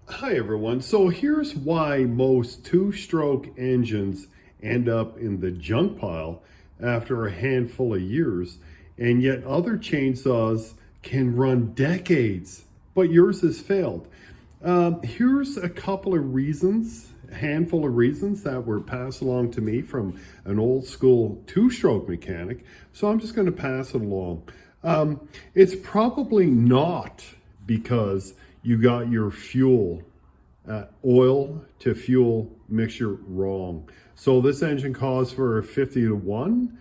Hi everyone. So here's why most two-stroke engines end up in the junk pile after a handful of years, and yet other chainsaws can run decades, but yours has failed. Here's a couple of reasons, a handful of reasons that were passed along to me from an old school two-stroke mechanic. So I'm just going to pass it along. It's probably not because you got your fuel oil to fuel mixture wrong. So this engine calls for 50 to 1.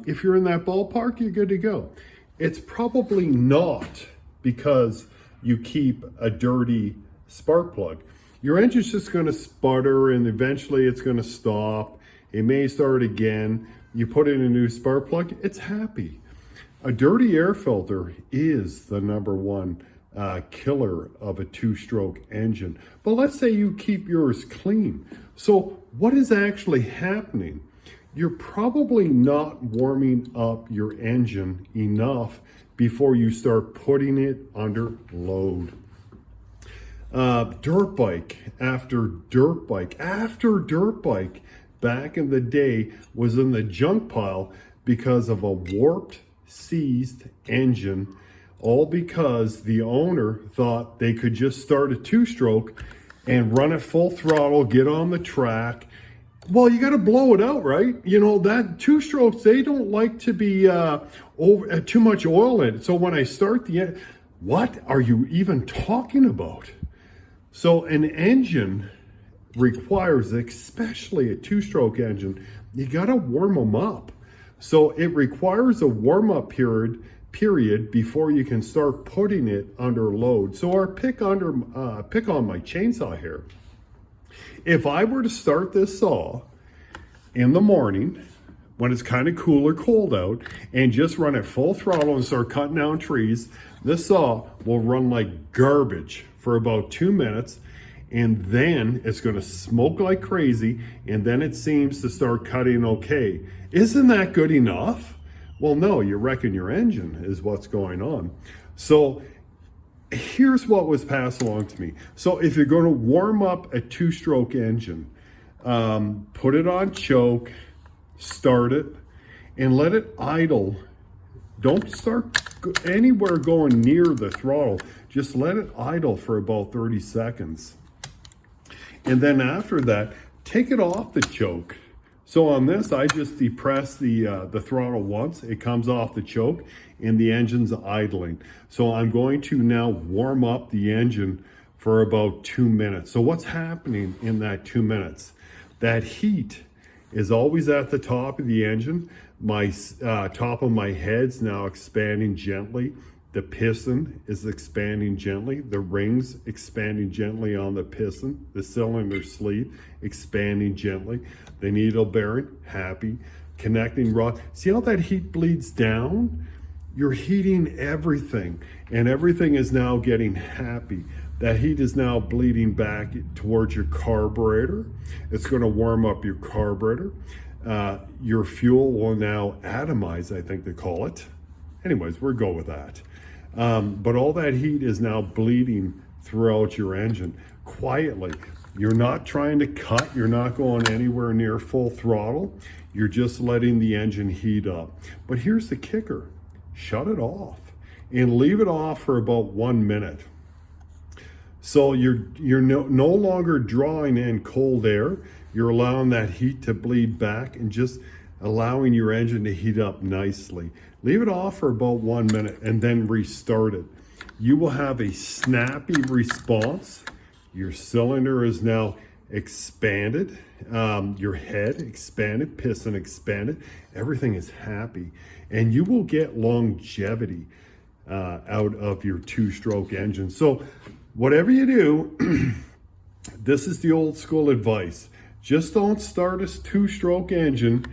If you're in that ballpark, you're good to go. It's probably not because you keep a dirty spark plug. Your engine's just going to sputter and eventually it's going to stop. It may start again. You put in a new spark plug, it's happy. A dirty air filter is the number one killer of a two-stroke engine. But let's say you keep yours clean. So what is actually happening? You're probably not warming up your engine enough before you start putting it under load. Dirt bike after dirt bike after dirt bike back in the day was in the junk pile because of a warped, seized engine, all because the owner thought they could just start a two-stroke and run it full throttle, get on the track. Well, you got to blow it out, right? You know, that two-strokes, they don't like to be too much oil in it. So when I start what are you even talking about? So an engine requires, especially a two-stroke engine, you got to warm them up. So it requires a warm-up period before you can start putting it under load. So our pick on my chainsaw here. If I were to start this saw in the morning when it's kind of cool or cold out and just run at full throttle and start cutting down trees, this saw will run like garbage for about 2 minutes, and then it's going to smoke like crazy, and then it seems to start cutting okay. Isn't that good enough? Well, no, you're wrecking your engine is what's going on. So here's what was passed along to me. So if you're going to warm up a two-stroke engine, put it on choke, start it, and let it idle. Don't start anywhere going near the throttle. Just let it idle for about 30 seconds. And then after that, take it off the choke. So on this, I just depress the throttle once. It comes off the choke and the engine's idling. So I'm going to now warm up the engine for about 2 minutes. So what's happening in that 2 minutes? That heat is always at the top of the engine. My top of my head's now expanding gently. The piston is expanding gently. The rings expanding gently on the piston. The cylinder sleeve expanding gently. The needle bearing, happy. Connecting rod. See how that heat bleeds down? You're heating everything, and everything is now getting happy. That heat is now bleeding back towards your carburetor. It's going to warm up your carburetor. Your fuel will now atomize, I think they call it. Anyways, we'll go with that. But all that heat is now bleeding throughout your engine quietly. You're not trying to cut. You're not going anywhere near full throttle. You're just letting the engine heat up. But here's the kicker. Shut it off and leave it off for about 1 minute. So you're no longer drawing in cold air. You're allowing that heat to bleed back and just allowing your engine to heat up nicely. Leave it off for about 1 minute and then restart it. You will have a snappy response. Your cylinder is now expanded, your head expanded, piston expanded, everything is happy. And you will get longevity out of your two-stroke engine. So whatever you do, this is the old school advice. Just don't start a two-stroke engine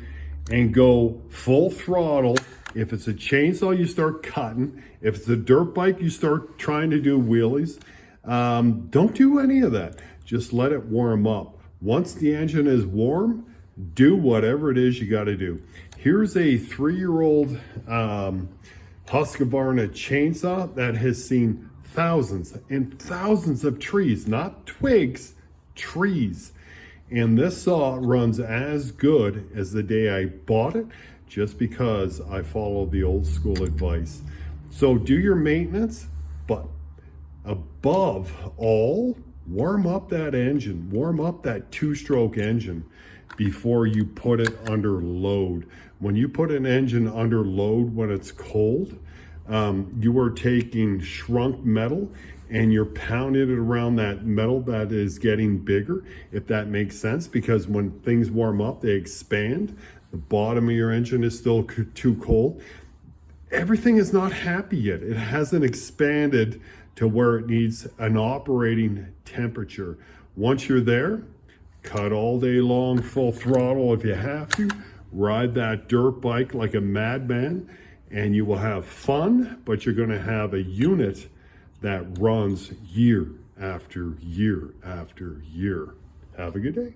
and go full throttle. If it's a chainsaw, you start cutting. If it's a dirt bike, you start trying to do wheelies. Don't do any of that. Just let it warm up. Once the engine is warm, do whatever it is you got to do. Here's a 3-year-old Husqvarna chainsaw that has seen thousands and thousands of trees, not twigs, trees. And this saw runs as good as the day I bought it, just because I follow the old school advice. So do your maintenance, but above all, warm up that engine, warm up that two-stroke engine before you put it under load. When you put an engine under load when it's cold, you are taking shrunk metal and you're pounding it around that metal that is getting bigger, if that makes sense, because when things warm up, they expand. The bottom of your engine is still too cold. Everything is not happy yet. It hasn't expanded to where it needs an operating temperature. Once you're there, cut all day long, full throttle if you have to, ride that dirt bike like a madman, and you will have fun, but you're gonna have a unit that runs year after year after year. Have a good day.